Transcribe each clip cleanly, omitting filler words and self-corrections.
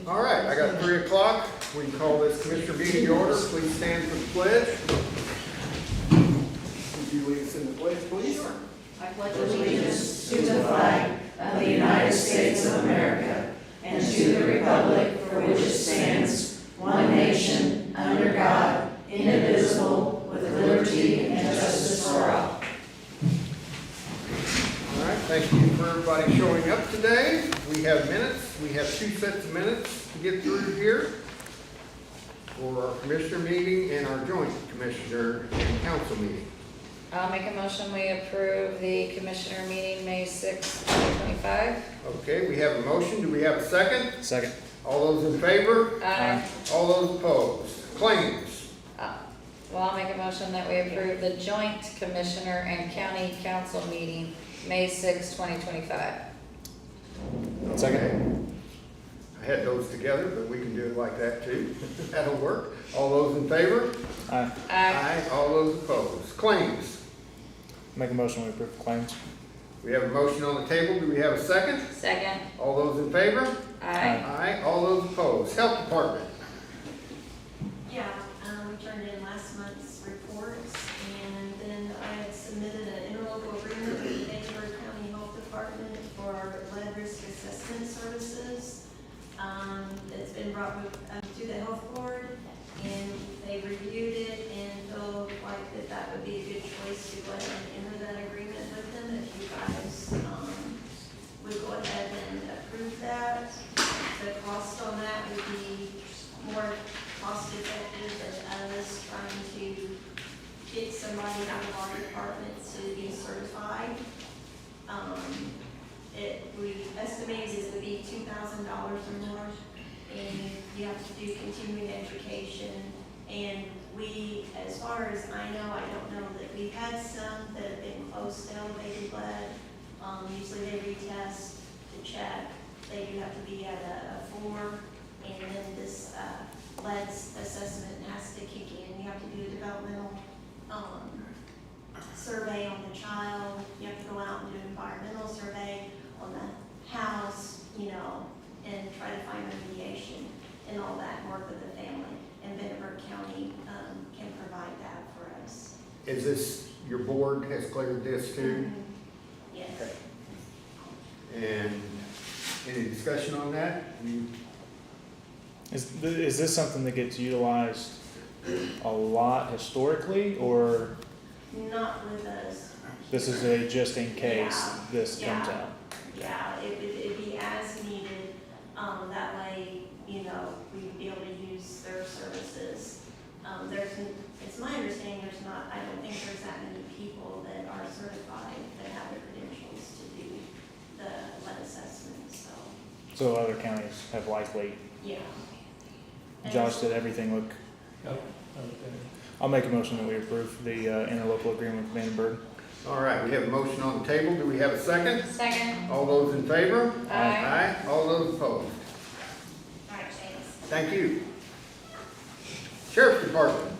All right, I got 3 o'clock. We can call this commissioner meeting to order. Please stand for the pledge. Would you lead us in the pledge, please? I pledge allegiance to the flag of the United States of America and to the republic for which it stands, one nation, under God, indivisible, with liberty and justice for all. All right, thank you for everybody showing up today. We have minutes. We have 2 sets of minutes to get through here for our commissioner meeting and our joint commissioner and council meeting. I'll make a motion, we approve the commissioner meeting May 6, 2025. Okay, we have a motion. Do we have a second? Second. All those in favor? Aye. All those opposed? Claims. Well, I'll make a motion that we approve the joint commissioner and county council meeting May 6, 2025. Second. I had those together, but we can do it like that too. That'll work. All those in favor? Aye. Aye. All those opposed? Claims. Make a motion, we approve claims. We have a motion on the table. Do we have a second? Second. All those in favor? Aye. Aye. All those opposed? Health Department. Yeah, we turned in last month's reports, and then I had submitted an interlocal agreement with the Bakersburg County Health Department for our lead risk assessment services. It's been brought to the health board, and they reviewed it and felt like that would be a good choice to go ahead and enter that agreement with them if you guys would go ahead and approve that. The cost on that would be more cost effective than us trying to get somebody out of our department to be certified. We estimated it would be $2,000 or more, and you have to do continuing education. And we, as far as I know, I don't know that we've had some that have been close to elevated lead. Usually they retest to check. They do have to be at a 4, and then this lead assessment has to kick in. You have to do a developmental survey on the child. You have to go out and do an environmental survey on the house, and try to find remediation and all that, and work with the family. And Bentonburg County can provide that for us. Is this, your board has cleared this too? Yes. Okay. And any discussion on that? Is this something that gets utilized a lot historically, or Not with us. this is a just in case Yeah. this comes Yeah. out? Yeah, it'd be as needed. That way, we'd be able to use their services. It's my understanding I don't think there's that many people that are certified that have the credentials to do the lead assessment, So other counties have likely, yeah. And Josh, did everything look? I'll make a motion that we approve the interlocal agreement with Vandenberg. All right, we have a motion on the table. Do we have a second? Second. All those in favor? Aye. All those opposed? All right, thanks. Thank you. Sheriff's Department.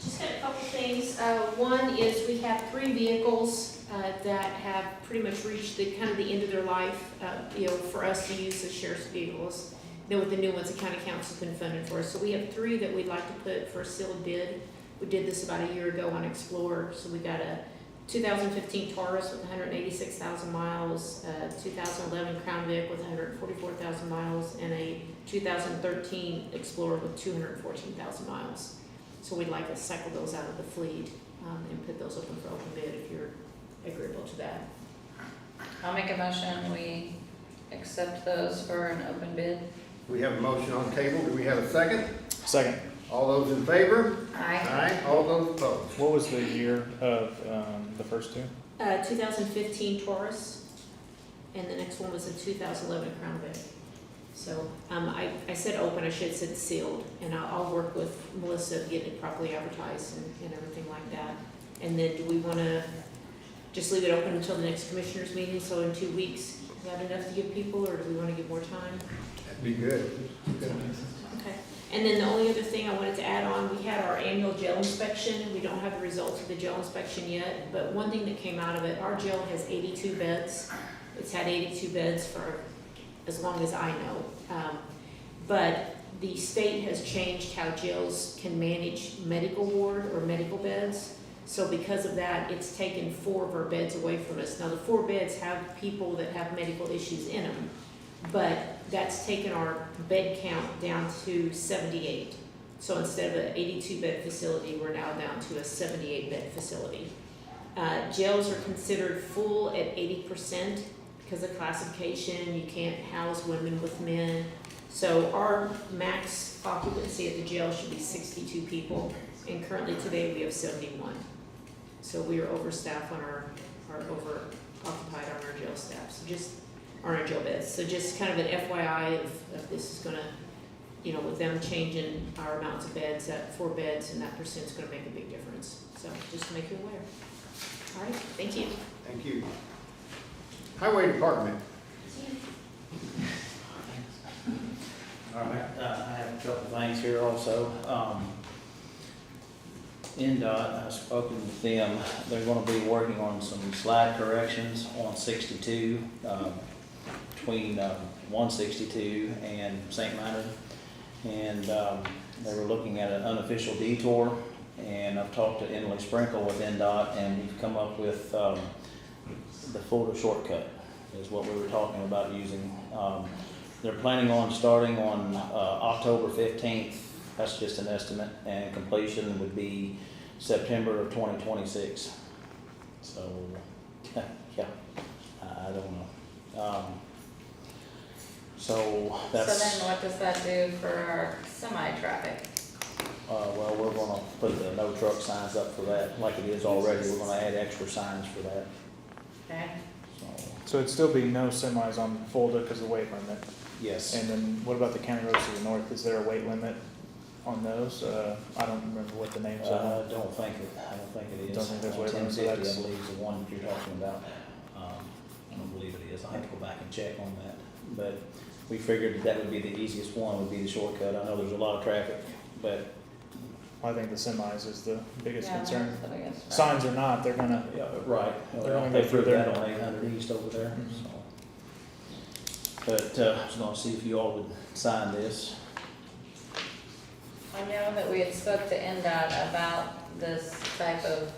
Just got a couple things. One is we have 3 vehicles that have pretty much reached the end of their life, for us to use as sheriff's vehicles. Then with the new ones, the county council's been funding for us. So we have 3 that we'd like to put for a sealed bid. We did this about a year ago on Explorer. So we got a 2015 Taurus with 186,000 miles, a 2011 Crown Vic with 144,000 miles, and a 2013 Explorer with 214,000 miles. So we'd like to cycle those out of the fleet and put those open for open bid if you're agreeable to that. I'll make a motion, we accept those for an open bid. We have a motion on the table. Do we have a second? Second. All those in favor? Aye. All those opposed? What was the year of the first 2? 2015 Taurus, and the next one was a 2011 Crown Vic. So I said open, I should have said sealed, and I'll work with Melissa getting it properly advertised and everything like that. And then do we want to just leave it open until the next commissioners meeting, so in 2 weeks? Is that enough to give people, or do we want to give more time? That'd be good. Okay. And then the only other thing I wanted to add on, we had our annual jail inspection. We don't have the results of the jail inspection yet, but one thing that came out of it, our jail has 82 beds. It's had 82 beds for as long as I know. But the state has changed how jails can manage medical ward or medical beds. So because of that, it's taken 4 of our beds away from us. Now, the 4 beds have people that have medical issues in them, but that's taken our bed count down to 78. So instead of an 82-bed facility, we're now down to a 78-bed facility. Jails are considered full at 80% because of classification. You can't house women with men. So our max occupancy at the jail should be 62 people, and currently today we have 71. So we are overstaffed on our over-occupied on our jail staff, so just, on our jail beds. So just kind of an FYI if this is gonna, you know, with them changing our amounts of beds, that 4 beds and that percent's gonna make a big difference. So just to make you aware. All right, thank you. Thank you. Highway Department. All right, I have a couple things here also. NDOT, I've spoken with them, they're gonna be working on some slide corrections on 62, between 162 and St. Minor. And they were looking at an unofficial detour, and I've talked to Emily Sprinkle with NDOT, and we've come up with the Fulda shortcut is what we were talking about using. They're planning on starting on October 15th. That's just an estimate, and completion would be September of 2026. So, yeah, I don't know. So that's. So then what does that do for our semi-traffic? Well, we're gonna put the no truck signs up for that, like it is already. We're gonna add extra signs for that, Okay, so, So it'd still be no semis on Fulda because of the weight limit. yes. And then what about the county roads to the north? Is there a weight limit on those? I don't remember what the names I are. don't think it is. Don't think there's weight limit, so 1050, that's- I believe, is the one you're talking about. I don't believe it is. I have to go back and check on that. But we figured that would be the easiest one, would be the shortcut. I know there's a lot of traffic, but, I think the semis is the biggest yeah, concern. that's the biggest. Signs or not, they're gonna, yeah, right. They're gonna They go through threw there. that on 800 East over there, Mhm. so. But, I was gonna see if you all would sign this. I know that we had spoke to NDOT about this type of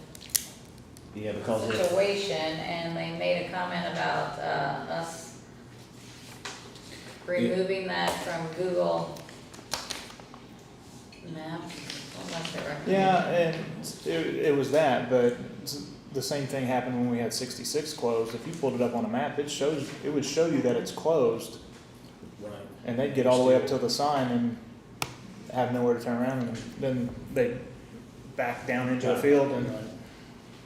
Yeah, because it, situation, and they made a comment about, us removing that from Google Maps. What was it recommended? yeah, and it was that, but the same thing happened when we had 66 closed. If you pulled it up on a map, it would show you that it's closed, right. and they'd get all the way up to the sign and have nowhere to turn around, and then they back down into the field and Right.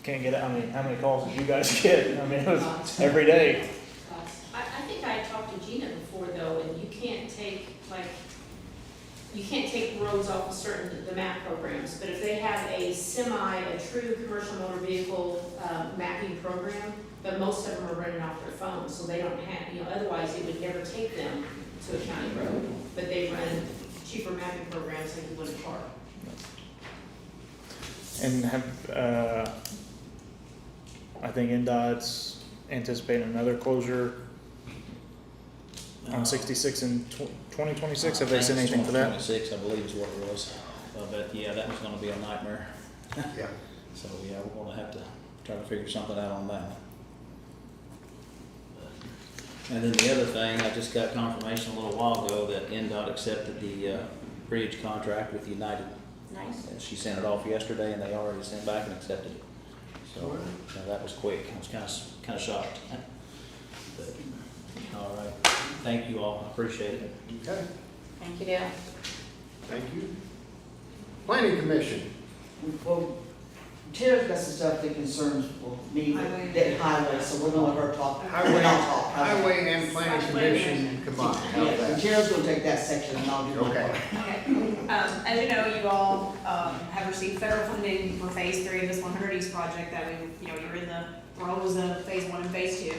can't get out. I mean, how many calls did you guys get? I mean, it was every day. I think I talked to Gina before though, and you can't take roads off of the map programs, but if they have a true commercial motor vehicle, mapping program, but most of them are running off their phones, so they don't have, otherwise it would never take them to a county road, but they run cheaper mapping programs like you would a car. And I think NDOT's anticipating another closure on 66 in 2026. Have they said anything for that? 26, I believe is what it was. But yeah, that was gonna be a nightmare. Yeah. So yeah, we're gonna have to try to figure something out on that. And then the other thing, I just got confirmation a little while ago that NDOT accepted the bridge contract with United. Nice. She sent it off yesterday, and they already sent back and accepted it. So that was quick. I was kind of shocked. But, all right. Thank you all. I appreciate it. Okay, Thank you, Dale. thank you. Planning Commission. Well, Tara's got some stuff that concerns me, that highway, so we're gonna let her talk. Highway, I'll talk. Highway and Planning Commission combined. How's Yeah, that? Tara's gonna take that section and I'll do my Okay. part. Okay, as you know, you all, have received federal funding for phase 3 of this 100 East project that we, you're in the throes of phase 1 and phase 2.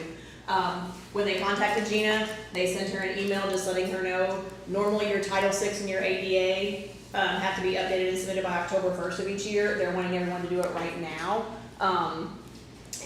When they contacted Gina, they sent her an email just letting her know, normally your Title VI and your ADA, have to be updated and submitted by October 1st of each year. They're wanting everyone to do it right now.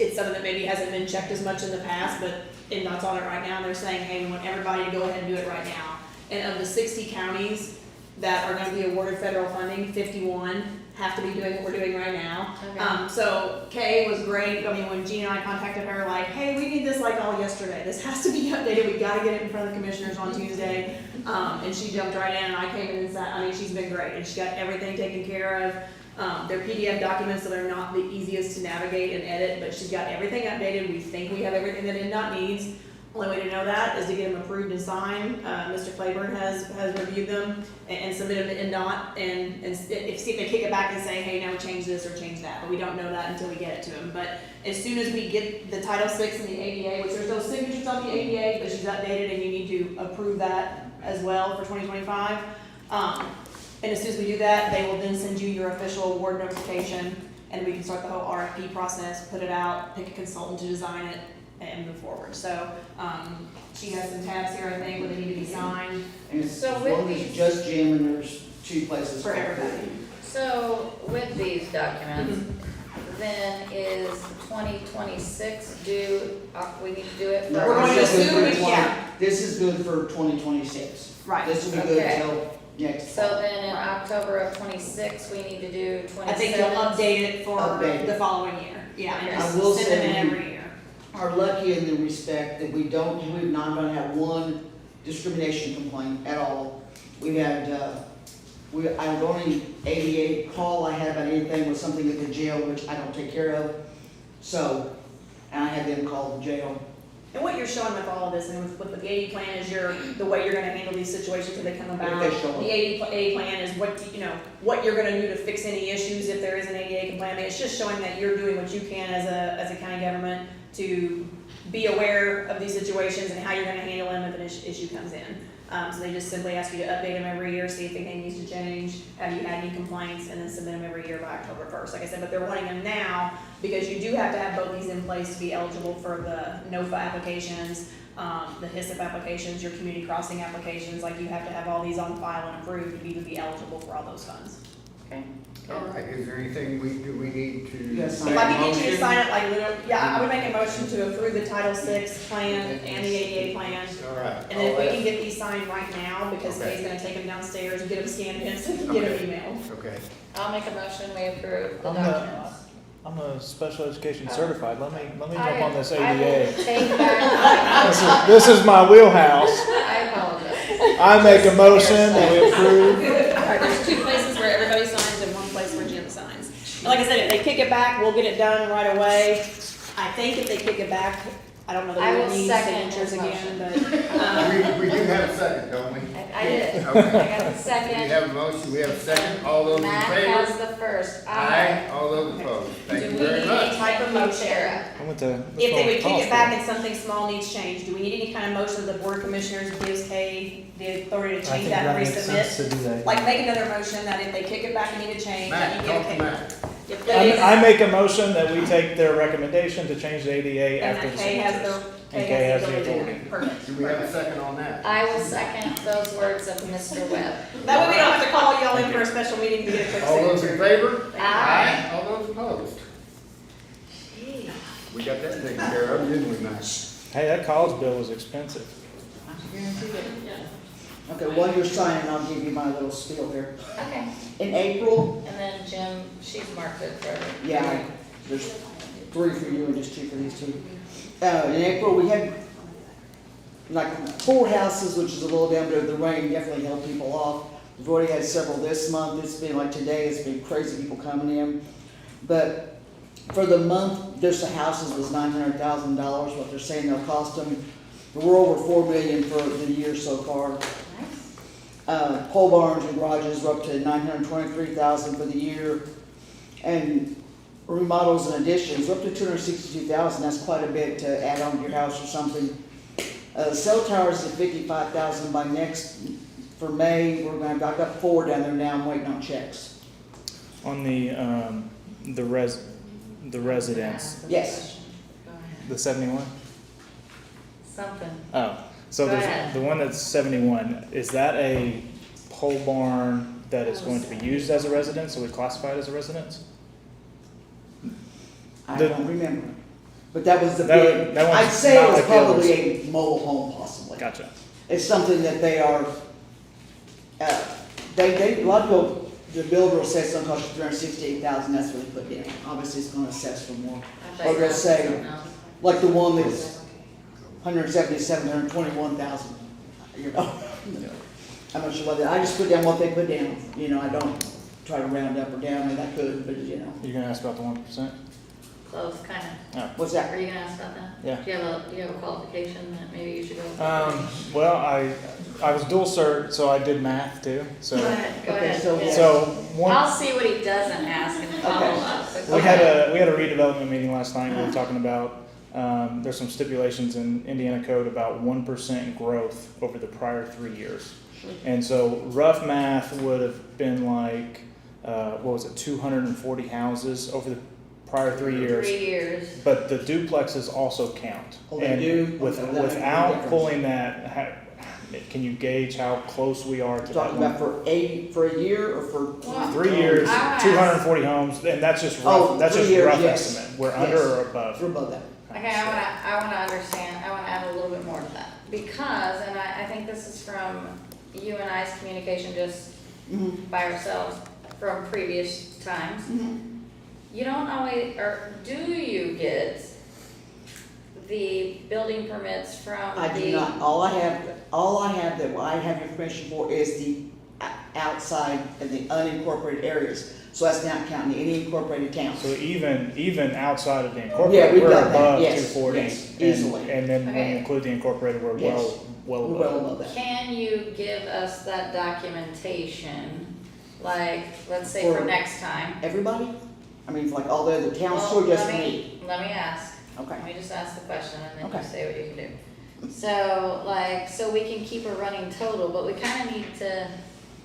it's something that maybe hasn't been checked as much in the past, but NDOT's on it right now, and they're saying, hey, we want everybody to go ahead and do it right now. And of the 60 counties that are gonna be awarded federal funding, 51 have to be doing what we're doing right now. Okay. So Kay was great. I mean, when Gina and I contacted her, like, hey, we need this like all yesterday. This has to be updated. We gotta get it in front of the commissioners on Tuesday. And she jumped right in, and I came in and sat. I mean, she's been great, and she got everything taken care of. They're PDF documents, so they're not the easiest to navigate and edit, but she's got everything updated. We think we have everything that NDOT needs. Only way to know that is to get them approved and signed. Mr. Claiborne has reviewed them and submitted them to NDOT, and see if they kick it back and say, hey, now change this or change that, but we don't know that until we get it to them. But as soon as we get the Title VI and the ADA, which there's no signatures on the ADA, but she's updated, and you need to approve that as well for 2025. And as soon as we do that, they will then send you your official award notification, and we can start the whole RFP process, put it out, pick a consultant to design it, and move forward. So, she has some tabs here, I think, where they need to be signed And it's So as with long as these- just Jim, and there's 2 places. for everybody. So with these documents, then is 2026 due, we need to do it No, first? We're going to this is good assume for it- 20 yeah. This is good for 2026. Right. This will be good Okay. until next. So then in October of 26, we need to do 27? I think you'll update it for Update it. the following year. Yeah, and Okay. just I will send them in say- every year. Are lucky in the respect that we're not gonna have one discrimination complaint at all. We had, I would only 88 call I had about anything with something at the jail, which I don't take care of. So, and I had them call the jail. And what you're showing with all of this, and with the 80 plan, is the way you're gonna handle these situations as they come about. If they show up. The 80 plan is what you're gonna do to fix any issues if there is an ADA complaint. I mean, it's just showing that you're doing what you can as a county government to be aware of these situations and how you're gonna handle them if an issue comes in. So they just simply ask you to update them every year, see if anything needs to change, have you had any complaints, and then submit them every year by October 1st. Like I said, but they're wanting them now because you do have to have both these in place to be eligible for the NOFA applications, the HISP applications, your community crossing applications. Like, you have to have all these on file and approved to even be eligible for all those funds. Okay. All right, is there anything do we need to? Yes, If I could get you to Motion? sign it, like, literally, yeah, I would make a motion to approve the Title VI plan and the ADA plan. All right. And then if we can get these signed right now, because Okay. Kay's gonna take them downstairs and get them scanned in, so we can get them emailed. Okay. I'll make a motion, we approve the I'm documents. I'm a special education certified. Let me jump I- on this I will ADA. take back This is my wheelhouse. I apologize. I make a motion that we approve. Alright, there's 2 places where everybody signs and 1 place where Jim signs. And like I said, if they kick it back, we'll get it done right away. I think if they kick it back, I don't know I that we will would need second signatures his again, motion. but, We do have a second, don't we? I did. Okay. I got the We second. have a motion, we have a second, all those in Matt has favor? the first. Aye, all those opposed, thank do you we very need much. any type of motion? Tara. I went to. If they would kick it back and something small needs changed, do we need any kind of motion that the board of commissioners gives Kay the authority to change that and resubmit? to do that. Like, make another motion that if they kick it back and need a change, that Matt, you give talk to Kay. Matt. If that is- I make a motion that we take their recommendation to change the ADA and after that the Kay has signatures. the, And Kay has the ability. Perfect. Do we have a second on that? I will second those words of Mr. Webb. That way we don't have to call y'all in for a special meeting to get a quick All those in signature. favor? Aye. All those opposed? We got that taken care of, didn't we, Matt? Hey, that college bill was expensive. Okay, while you're signing, I'll give you my little spiel here. Okay. In April, And then Jim, she's marked it for everyone. yeah, there's 3 for you and just 2 for these 2. In April, we had like 4 houses, which is a little down, but the rain definitely held people off. We've already had several this month. It's been like today, it's been crazy people coming in. But for the month, just the houses was $900,000, what they're saying they'll cost them. But we're over $4 million for the year so far. Nice. Pole barns and garages were up to $923,000 for the year. And remodels and additions were up to $262,000. That's quite a bit to add on to your house or something. Cell towers at $55,000 by for May. I've got 4 down there now. I'm waiting on checks. On the residents, Yes. Go ahead. the 71? Something. Oh, so Go ahead. the one that's 71, is that a pole barn that is going to be used as a residence, so we classify it as a residence? I The- don't remember. But that was the That- big, that one's I'd say it not was like the others. probably a mobile home possibly. Gotcha. It's something that they are, a lot of people, the builder will say it's gonna cost you $368,000, that's what they put down. Obviously, it's gonna assess for more. I thought Or you they'll were say, something else. like the one that's 177, 121,000, you know? I'm not sure what that, I just put down what they put down, you know, I don't try to round up or down, and I could, but you know. You gonna ask about the 1%? Close, kinda. What's that? Are you gonna ask about that? Yeah. Do you have a qualification that maybe you should go with? Well, I was dual cert, so I did math too, so. Go ahead, go Okay, ahead. so- Yeah. So, one, I'll see what he doesn't ask and follow Okay. up. but go we had ahead. we had a redevelopment meeting last night, we were talking about, there's some stipulations in Indiana code about 1% growth over the prior 3 years. And so rough math would have been like, what was it, 240 houses over the prior 3 years. 3 years. But the duplexes also count. Oh, they And do? with, Okay, that makes a without difference. pulling that, can you gauge how close we are to that Talking one? about for a year or for? Well, 3 years, I wanna ask- 240 homes, and that's just Oh, rough, that's 3 just years, rough yes. estimate. We're Yes. under or above. We're above that. Okay, I wanna understand, I wanna add a little bit more to that. Because, and I think this is from you and I's communication just Mhm. by ourselves from previous times. Mhm. You don't always, or do you get the building permits from the? I do not, all I have that I have information for is the outside of the unincorporated areas. So that's not counting any incorporated towns. So even outside of the Yeah, incorporated, we've we're got that, above yes, 240. yes, and- easily. And then when Okay. you include the incorporated, we're Yes. well We're above. well above that. Can you give us that documentation, like, let's say for For- next time? Everybody? I mean, like all the other towns, Well, or just let me? Let me ask. Okay. Let me just ask the question and then you Okay. say what you can do. So, like, so we can keep a running total, but we kinda need to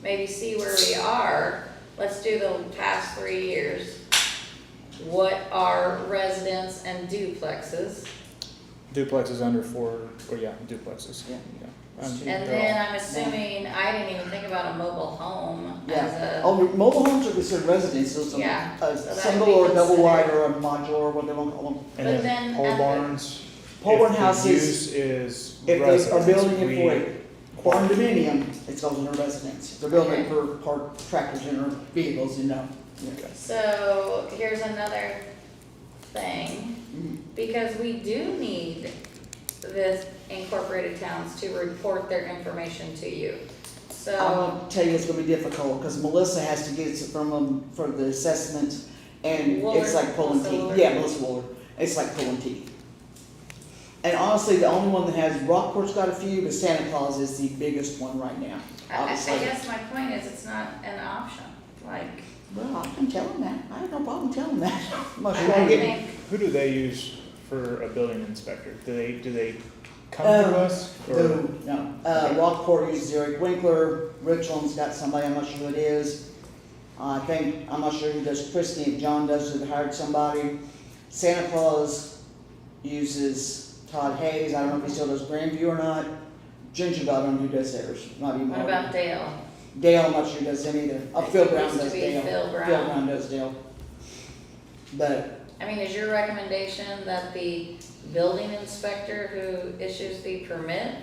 maybe see where we are. Let's do the past 3 years. What are residents and duplexes? Duplexes under 4, or yeah, duplexes. Yeah. And They're then all- I'm assuming, I didn't even think about a mobile home as Yeah. a, Oh, your mobile homes are considered residences, so Yeah, so a that would single be or a double considered. wide or a modular, or what they want to call them. And But then then pole at the- barns. Pole barn if the houses, use is If they are residence, building it we- for a barn dominium, it's goes under residence. If they're building it Okay. for park tractors and or vehicles, you know. Okay. so here's another thing. Mhm. Because we do need the incorporated towns to report their information to you. I'm So, gonna tell you it's gonna be difficult, because Melissa has to get it from them for the assessment, and Wooler, it's like pulling Melissa teeth. Wooler? Yeah, Melissa Wooler. It's like pulling teeth. And honestly, the only one that has, Rockport's got a few, but Santa Claus is the biggest one right now, I obviously. guess my point is, it's not an option, like, Well, I can tell them that. I have no problem telling them that. I'm not sure I I get think, Who do they use for a building inspector? Do they come through us? Or- No, Rockport uses Eric Winkler, Richland's got somebody, I'm not sure who it is. I'm not sure who does Christie, if John does, if they hired somebody. Santa Claus uses Todd Hayes, I don't know if he still does Grandview or not. Ginger Bell, I don't know who does theirs, might be what Marty. about Dale? Dale, I'm not sure who does them either. Phil It Brown used to does be Dale. Phil Brown. Phil Brown does Dale. But, I mean, is your recommendation that the building inspector who issues the permit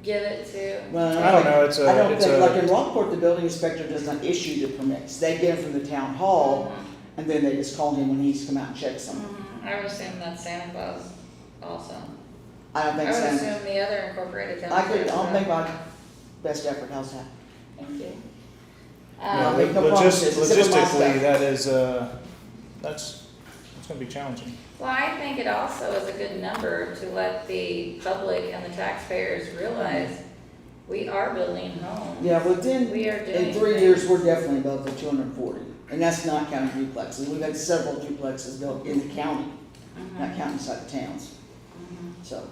give it to? well. I don't know, it's I don't it's think, like in a, Rockport, the building inspector does not issue the permits. They get them from the town hall, and then they just call him when he's come out and checks them. Mhm. I would assume that's Santa Claus also. I don't I think would so. assume the other incorporated towns. I'll do, make so- my best effort, how's that? Thank you. I'll Um, make no promises, except for my logistically, stuff. that is, that's gonna be challenging. Well, I think it also is a good number to let the public and the taxpayers realize we are building homes. Yeah, within, We are doing in 3 things. years, we're definitely above the 240, and that's not counting duplexes. We've had several duplexes built in the county, Mhm. not counting inside the towns, Mhm. so.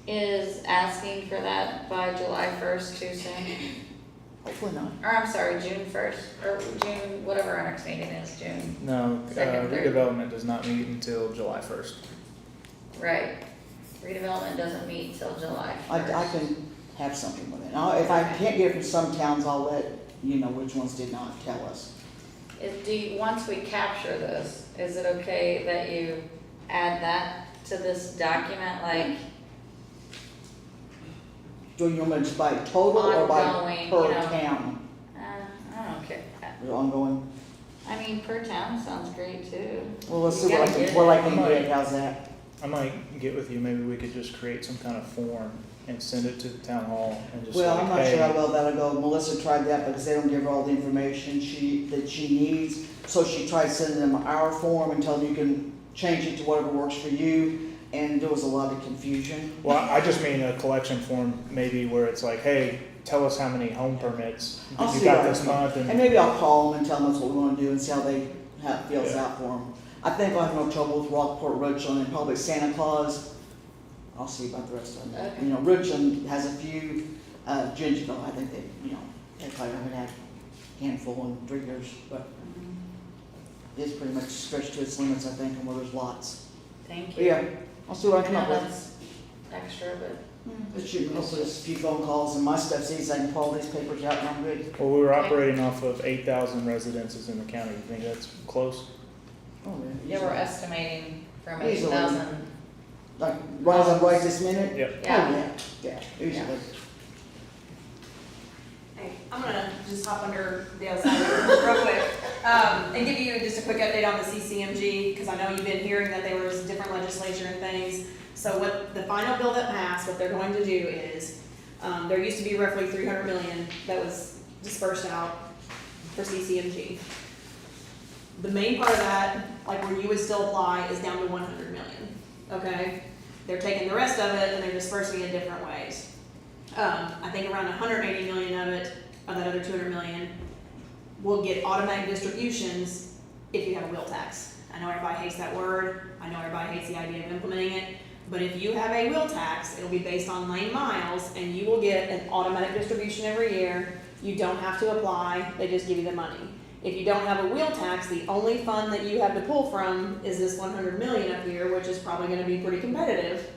Is asking for that by July 1st too soon? Hopefully not. Or I'm sorry, June 1st, or June, whatever our next meeting is, June, No, Second, third. redevelopment does not meet until July 1st. right. Redevelopment doesn't meet till July 1st. I can have something with it. If I can't get it from some towns, I'll let you know which ones did not tell us. Once we capture this, is it okay that you add that to this document, like Do you want me to just by total or by ongoing, per you know. town? I don't care. Or ongoing? I mean, per town sounds great too. Well, let's You see what I gotta can, get what it. I can get, how's that? I might get with you, maybe we could just create some kind of form and send it to the town hall and just Well, like, I'm not sure hey, how well that'll go. Melissa tried that because they don't give her all the information that she needs. So she tried sending them our form and telling them you can change it to whatever works for you. And there was a lot of confusion. well, I just mean a collection form, maybe where it's like, hey, tell us how many home permits I'll you see got what I this can- month, And and, maybe I'll call them and tell them that's what we want to do and see how it feels Yeah. out for them. I think I'll have no trouble with Rockport, Richland, and probably Santa Claus. I'll see about the rest of them. Okay. You know, Richland has a few, Gingiville, I think they probably haven't had a handful in 3 years, but it's pretty much stretched to its limits, I think, and where there's lots. Thank But you. yeah, I'll see what I I come know up with. that's extra, but It should, hopefully it's a few phone calls and my stuff's easy, I can pull these papers out and I'm good. well, we were operating off of 8,000 residences in the county, you think that's close? Oh, yeah, we're estimating from Easily. 8,000. Like, right as I write this minute? Yep. Oh, Yeah. yeah, easily. Hey, I'm gonna just hop under Dale's side real quick, and give you just a quick update on the CCMG, because I know you've been hearing that there was different legislature and things. So what the final bill that passed, what they're going to do is, there used to be roughly 300 million that was dispersed out for CCMG. The main part of that, like where you would still apply, is down to 100 million, okay? They're taking the rest of it and they're dispersing it different ways. I think around 180 million of it, of that other 200 million, will get automatic distributions if you have a wheel tax. I know everybody hates that word, I know everybody hates the idea of implementing it, but if you have a wheel tax, it'll be based on lane miles, and you will get an automatic distribution every year. You don't have to apply, they just give you the money. If you don't have a wheel tax, the only fund that you have to pull from is this 100 million up here, which is probably gonna be pretty competitive.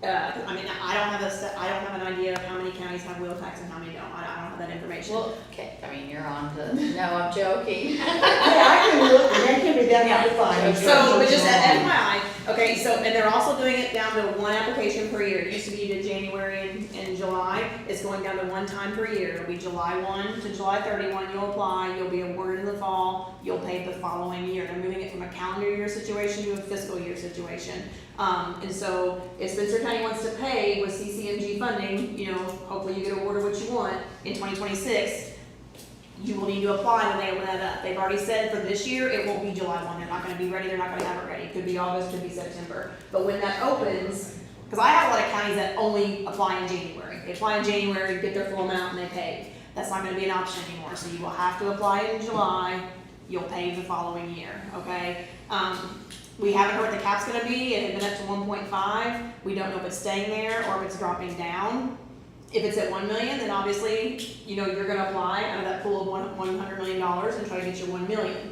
I mean, I don't have an idea of how many counties have wheel tax and how many don't, I don't have that information. Well, okay, I mean, you're on to, no, I'm joking. Hey, I can look, and that can be done Yeah. on the fine. So, but just FYI, okay, so, and they're also doing it down to one application per year. It used to be you did January and July. It's going down to one time per year. It'll be July 1 to July 31. You'll apply, you'll be awarded in the fall, you'll pay the following year. They're moving it from a calendar year situation to a fiscal year situation. And so if Spencer County wants to pay with CCMG funding, you know, hopefully you get awarded what you want in 2026, you will need to apply when they open that up. They've already said for this year, it won't be July 1. They're not gonna be ready, they're not gonna have it ready. It could be August, could be September. But when that opens, because I have a lot of counties that only apply in January. They apply in January, get their full amount, and they pay. That's not gonna be an option anymore. So you will have to apply in July, you'll pay the following year, okay? We haven't heard what the cap's gonna be. It had been up to 1.5. We don't know if it's staying there or if it's dropping down. If it's at 1 million, then obviously, you know, you're gonna apply out of that pool of $100 million and try to get your 1 million.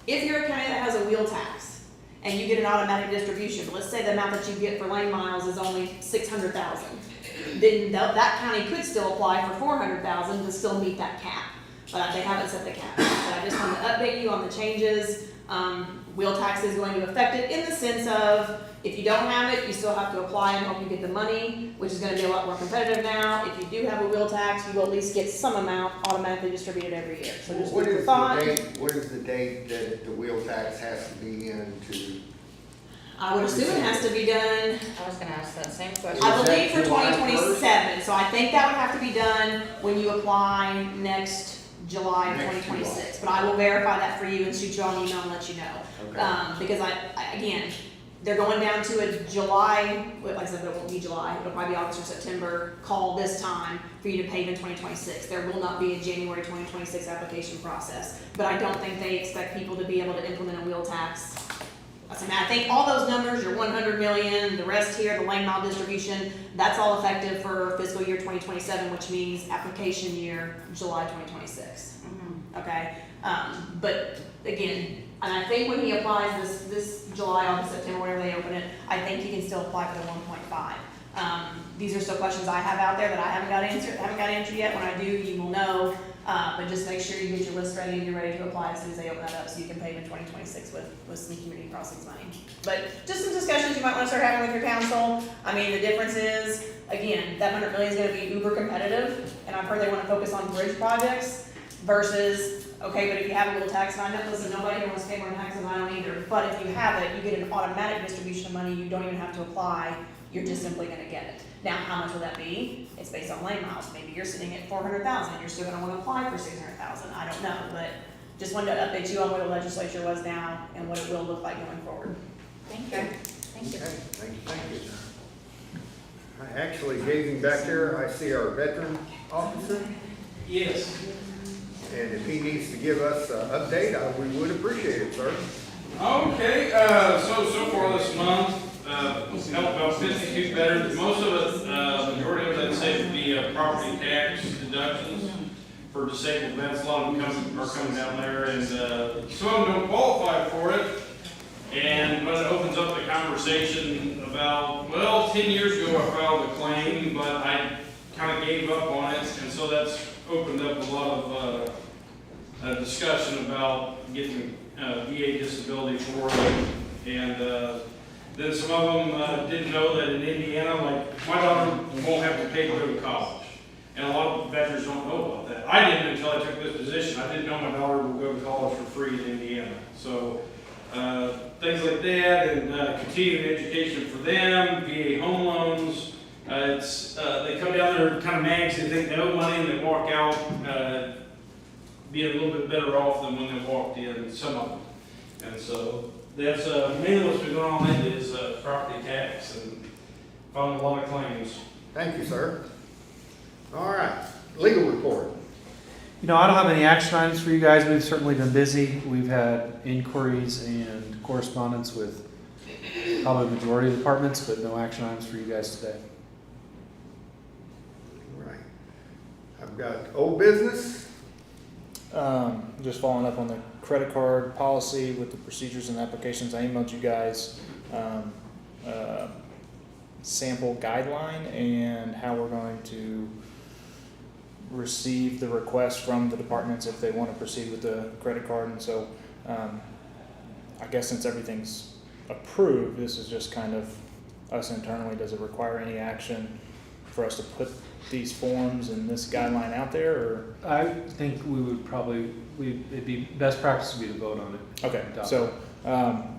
If you're a county that has a wheel tax and you get an automatic distribution, but let's say the amount that you get for lane miles is only 600,000, then that county could still apply for 400,000 to still meet that cap. But they haven't set the cap. But I just wanted to update you on the changes. Wheel tax is going to affect it in the sense of, if you don't have it, you still have to apply and hope you get the money, which is gonna be a lot more competitive now. If you do have a wheel tax, you will at least get some amount automatically distributed every year. So just What food for is thought. the date, what is the date that the wheel tax has to be in to? I would assume it has to be done, I was gonna ask that same question. I Is that believe for July 2027, so I think that would have to be done when you apply next July of Next 2026. But I will verify that for you and shoot you all an email and let you know. Okay. Because again, they're going down to a July, like I said, it won't be July, it'll probably be August or September call this time for you to pay in 2026. There will not be a January 2026 application process. But I don't think they expect people to be able to implement a wheel tax. I think all those numbers, your 100 million, the rest here, the lane mile distribution, that's all effective for fiscal year 2027, which means application year July 2026. Okay, but again, and I think when he applies this July, August, September, whenever they open it, I think he can still apply for the 1.5. These are still questions I have out there that I haven't got answered yet. When I do, you will know. But just make sure you get your list ready and you're ready to apply as soon as they open that up, so you can pay in 2026 with some community crossings money. But just some discussions you might want to start having with your council. I mean, the difference is, again, that $100 million is going to be uber competitive, and I've heard they want to focus on bridge projects versus, okay, but if you have a little tax line, listen, nobody wants to pay more taxes than I don't either. But if you have it, you get an automatic distribution of money. You don't even have to apply. You're just simply going to get it. Now, how much will that be? It's based on lane miles. Maybe you're sitting at 400,000. You're still going to want to apply for 600,000. I don't know, but just wanted to update you on what the legislature was now and what it will look like going forward. Thank you, thank you. Okay, thank you. I actually, gazing back there, I see our veteran officer, Yes. and if he needs to give us an update, we would appreciate it, sir. Okay, so far this month, helped about 52 veterans. Most of it, majority of it, I'd say, would be property tax deductions for disabled vets. A lot of them are coming down there, and some of them don't qualify for it. But it opens up the conversation about, well, 10 years ago I filed a claim, but I kind of gave up on it, and so that's opened up a lot of discussion about getting VA disability for them. And then some of them didn't know that in Indiana, like, my daughter won't have to pay to go to college. And a lot of veterans don't know about that. I didn't until I took this position. I didn't know my daughter would go to college for free in Indiana. So things like that, and continuing education for them, VA home loans. They come down there kind of mags and think they owe money, and they walk out being a little bit better off than when they walked in, some of them. And so that's mainly what's been going on lately is property tax, and found a lot of claims. Thank you, sir. All right, legal report. You know, I don't have any action items for you guys. We've certainly been busy. We've had inquiries and correspondence with probably the majority of departments, but no action items for you guys today. All right. I've got old business. Just following up on the credit card policy with the procedures and applications, I emailed you guys sample guideline and how we're going to receive the request from the departments if they want to proceed with the credit card. And so I guess since everything's approved, this is just kind of us internally. Does it require any action for us to put these forms and this guideline out there, or? I think we would probably, it'd be, best practice would be to vote on it. Okay, so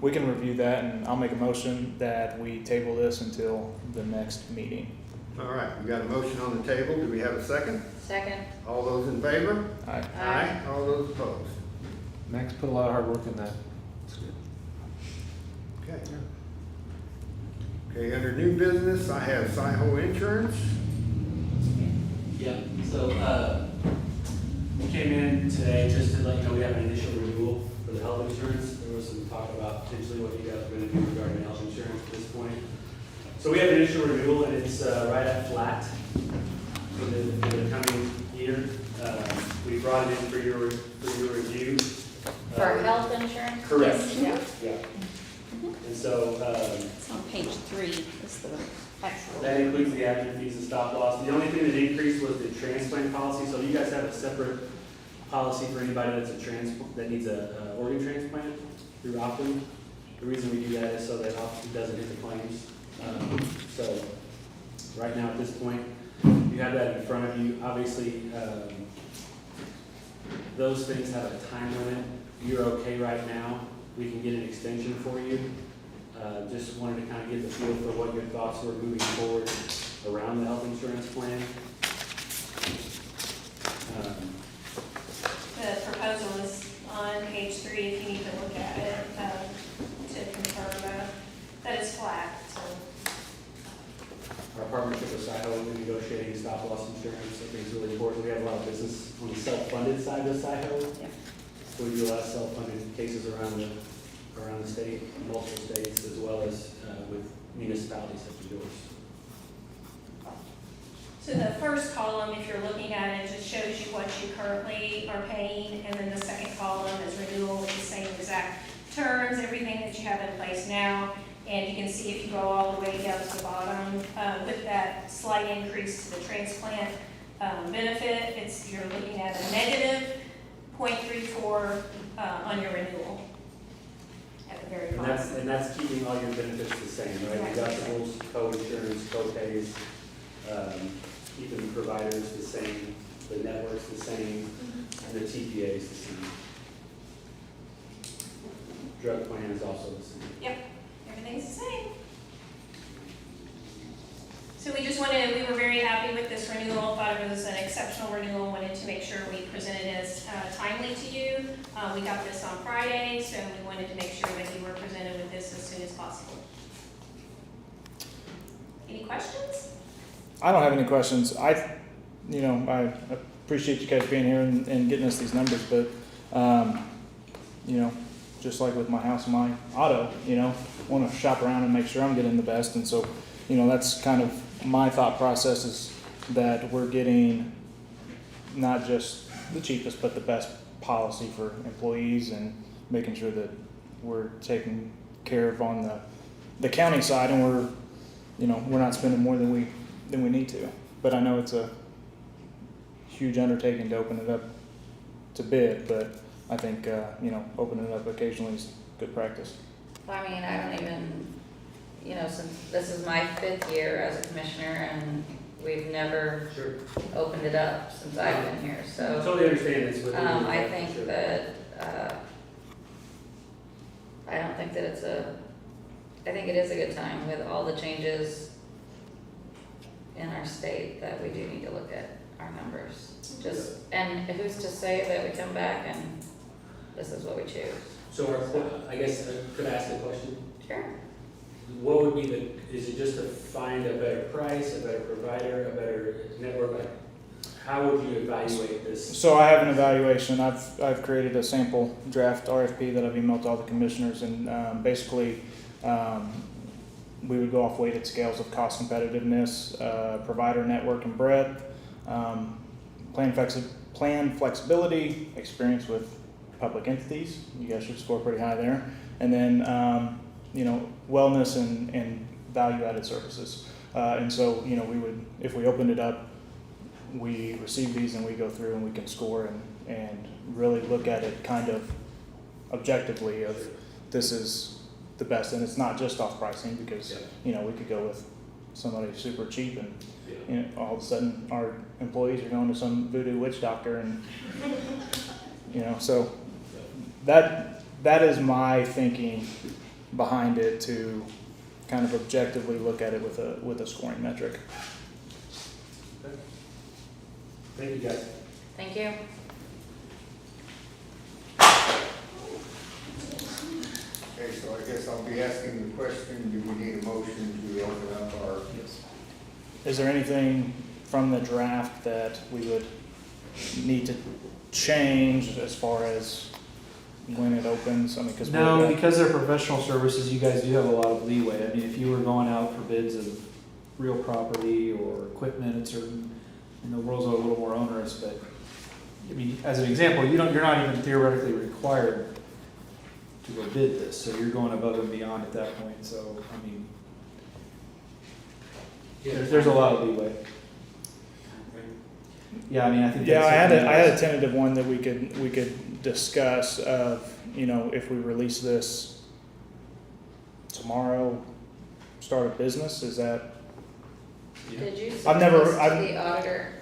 we can review that, and I'll make a motion that we table this until the next meeting. All right, we got a motion on the table. Do we have a second? Second. All those in favor? Aye. Aye. All those opposed? Max put a lot of hard work in that. It's good. Okay. Okay, under new business, I have SIHO Insurance. Yeah, so, we came in today just to let you know we have an initial renewal for the health insurance. There was some talk about potentially what you guys were gonna do regarding health insurance at this point. So we have an initial renewal, and it's, right at flat for the coming year. We brought it in for your review. For health insurance? Correct. Yes. Yeah. And so, It's on page 3, is the actual. that includes the admin fees and stop loss. The only thing that increased was the transplant policy. So you guys have a separate policy for anybody that's that needs a organ transplant through Optum. The reason we do that is so that Optum doesn't hit the claims. So right now at this point, you have that in front of you. Obviously, those things have a time limit. You're okay right now. We can get an extension for you. Just wanted to kind of get the feel for what your thoughts were moving forward around the health insurance plan. The proposal is on page 3, if you need to look at it, to confirm that it's flat, so. Our partnership with SIHO in negotiating stop loss insurance, I think is really important. We have a lot of business on the self-funded side of SIHO. Yeah. So we do a lot of self-funded cases around the state, multiple states, as well as with municipalities such as yours. So the first column, if you're looking at it, just shows you what you currently are paying, and then the second column is renewal with the same exact terms, everything that you have in place now. And you can see if you go all the way down to the bottom, with that slight increase to the transplant benefit, you're looking at a negative 0.34 on your renewal at the very bottom. And that's keeping all your benefits the same, right? Right. Deductibles, co-insurance, co-pays, keeping the providers the same, the networks the same, and the TPAs the same. Drug plan is also the same. Yep, everything's the same. So we were very happy with this renewal, thought it was an exceptional renewal, wanted to make sure we presented it as timely to you. We got this on Friday, so we wanted to make sure that you were presented with this as soon as possible. Any questions? I don't have any questions. I appreciate you guys being here and getting us these numbers, but, just like with my house and my auto, want to shop around and make sure I'm getting the best. And so, that's kind of my thought process, is that we're getting not just the cheapest, but the best policy for employees, and making sure that we're taken care of on the county side, and we're not spending more than we need to. But I know it's a huge undertaking to open it up to bid, but I think, opening it up occasionally is good practice. I mean, I don't even, since this is my 5th year as a commissioner, and we've never Sure. opened it up since I've been here, I so. totally understand this with. I think that, I don't think that I think it is a good time with all the changes in our state, that we do need to look at our numbers. And who's to say that we come back and this is what we choose? So I guess, could I ask a question? Sure. What would be is it just to find a better price, a better provider, a better network? Like, how would you evaluate this? So I have an evaluation. I've created a sample draft RFP that I've emailed to all the commissioners, and basically we would go off weighted scales of cost competitiveness, provider network and breadth, plan flexibility, experience with public entities. You guys should score pretty high there. And then wellness and value-added services. And so we would, if we opened it up, we receive these and we go through and we can score and really look at it kind of objectively of this is the best. And it's not just off pricing, because we could go with somebody super cheap and all of a sudden our employees are going to some voodoo witch doctor, and so that is my thinking behind it, to kind of objectively look at it with a scoring metric. Thank you, guys. Thank you. Okay, so I guess I'll be asking the question, do we need a motion to open up our? Yes. Is there anything from the draft that we would need to change as far as when it opens? I mean, Because they're professional services, you guys do have a lot of leeway. I mean, if you were going out for bids of real property or equipment, it's certain, the rules are a little more onerous, but I mean, as an example, you're not even theoretically required to go bid this, so you're going above and beyond at that point. So, I mean, there's a lot of leeway. Yeah, I mean, I think. Yeah, I that's had a tentative one that we could discuss of, if we release this tomorrow, start a business, is that? Did you I've send never- this to I've- the auditor?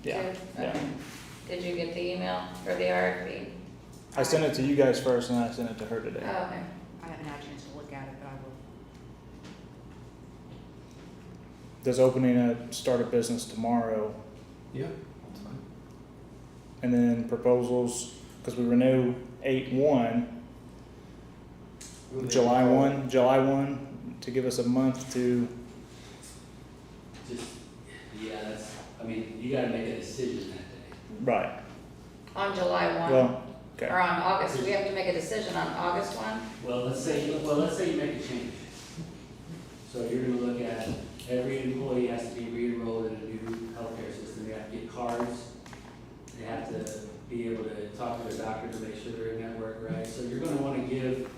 Yeah, too? yeah. Okay. Did you get the email for the RFP? I sent it to you guys first, and I sent it to her today. Oh, okay. I haven't had a chance to look at it, but I will. Does opening start a business tomorrow, Yeah, that's fine. and then proposals, because we renew 8/1, July 1, to give us a month to, Just, you gotta make a decision that day. right, On July 1? well, okay. Or on August? We have to make a decision on August 1? Well, let's say you make a change. So you're gonna look at, every employee has to be re-enrolled in a new healthcare system. They have to get cards. They have to be able to talk to their doctor to make sure they're in network, right? So you're gonna wanna give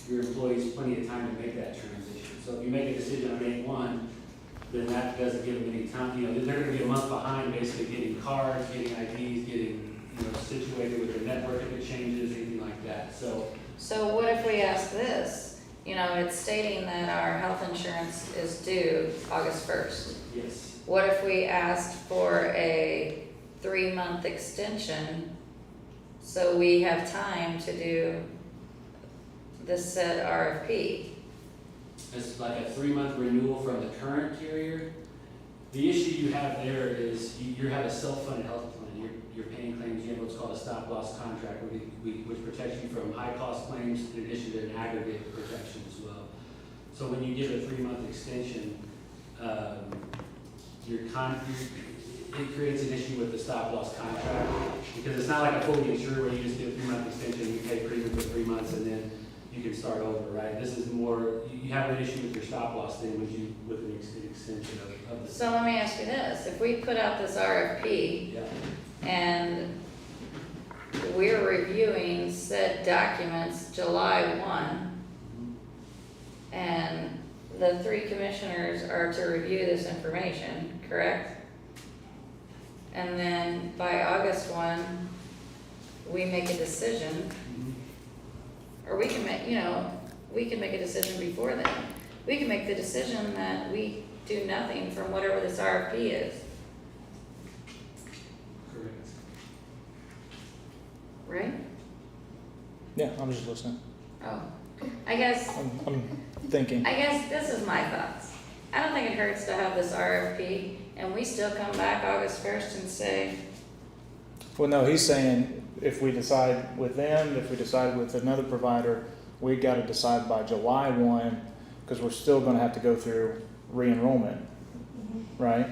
your employees plenty of time to make that transition. So if you make a decision on 8/1, then that doesn't give them any time, you know, they're gonna be a month behind basically getting cards, getting IDs, getting, you know, situated with their network if it changes, anything like that, so. So what if we ask this? You know, it's stating that our health insurance is due August 1st. Yes. What if we asked for a 3-month extension so we have time to do this said RFP? It's like a 3-month renewal from the current carrier. The issue you have there is you have a self-funded health plan. You're paying claims, you have what's called a stop-loss contract, which protects you from high-cost claims in addition to an aggregate protection as well. So when you give a 3-month extension, it creates an issue with the stop-loss contract, because it's not like a fully insured where you just do a 3-month extension, you pay premium for 3 months, and then you can start over, right? This is more, you have an issue with your stop-loss then with an extension of the. So let me ask you this, if we put out this RFP Yeah. and we're reviewing said documents July 1, and the 3 commissioners are to review this information, correct? And then by August 1, we make a decision, or we can make, we can make a decision before then. We can make the decision that we do nothing from whatever this RFP is, Correct. right? Yeah, I'm just listening. Oh, I guess I'm thinking. this is my thoughts. I don't think it hurts to have this RFP, and we still come back August 1st and say, Well, no, he's saying if we decide with them, if we decide with another provider, we got to decide by July 1, because we're still going to have to go through re-enrollment, right?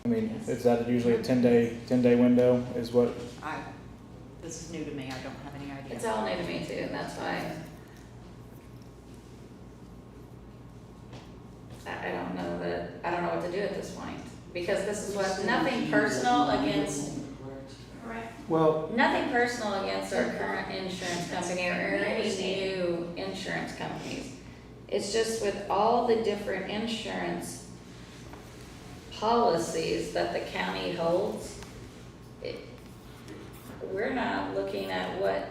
I mean, is that usually a 10-day window is what? This is new to me, I don't have any idea. it's all new to me too, and that's why I don't know what to do at this point. Because this is what, nothing personal against Well, nothing personal against our current insurance company or any new insurance companies. It's just with all the different insurance policies that the county holds, we're not looking at what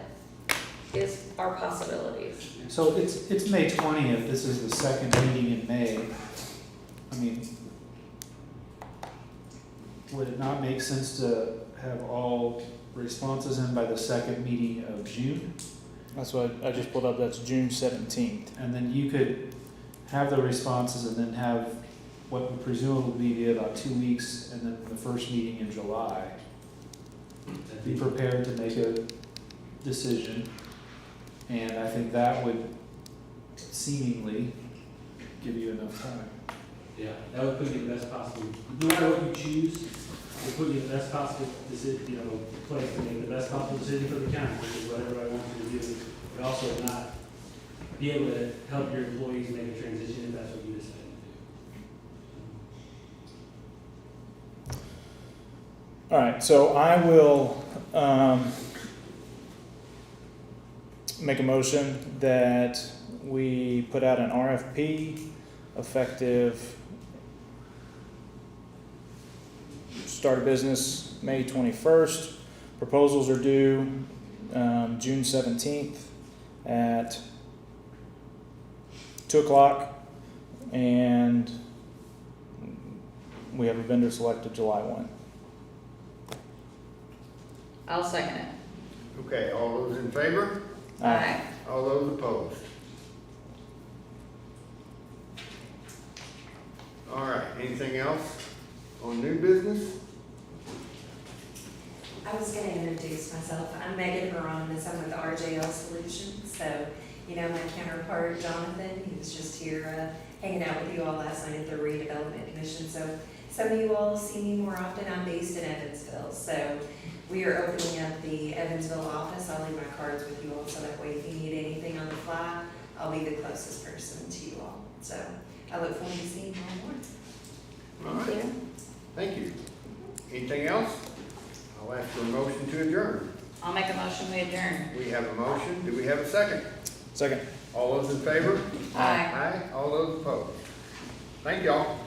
is our possibilities. so it's May 20th, this is the second meeting in May. I mean, would it not make sense to have all responses in by the second meeting of June? That's what I just pulled up. That's June 17th. And then you could have the responses and then have what would presumably be about 2 weeks, and then the first meeting in July. Be prepared to make a decision, and I think that would seemingly give you enough time. Yeah, that would put you in the best possible, no matter what you choose, it would put you in the best possible decision, place to make the best possible decision for the county, which is what everybody wants you to do. But also not be able to help your employees make a transition if that's what you decide to do. All right, so I will make a motion that we put out an RFP effective start of business May 21st. Proposals are due June 17th at 2 o'clock, and we have a vendor selected July 1. I'll second it. Okay, all those in favor? Aye. All those opposed? All right, anything else on new business? I was gonna introduce myself. I'm Megan Baronis. I'm with RJL Solutions. So, my counterpart, Jonathan, he was just here hanging out with you all last night at the Redevelopment Commission. So some of you all see me more often. I'm based in Evansville. So we are opening up the Evansville office. I'll leave my cards with you all so that way if you need anything on the fly, I'll be the closest person to you all. So I look forward to seeing you all more. All right, thank you. Anything else? I'll ask for a motion to adjourn. I'll make a motion, we adjourn. We have a motion. Do we have a second? Second. All those in favor? Aye. Aye. All those opposed? Thank y'all.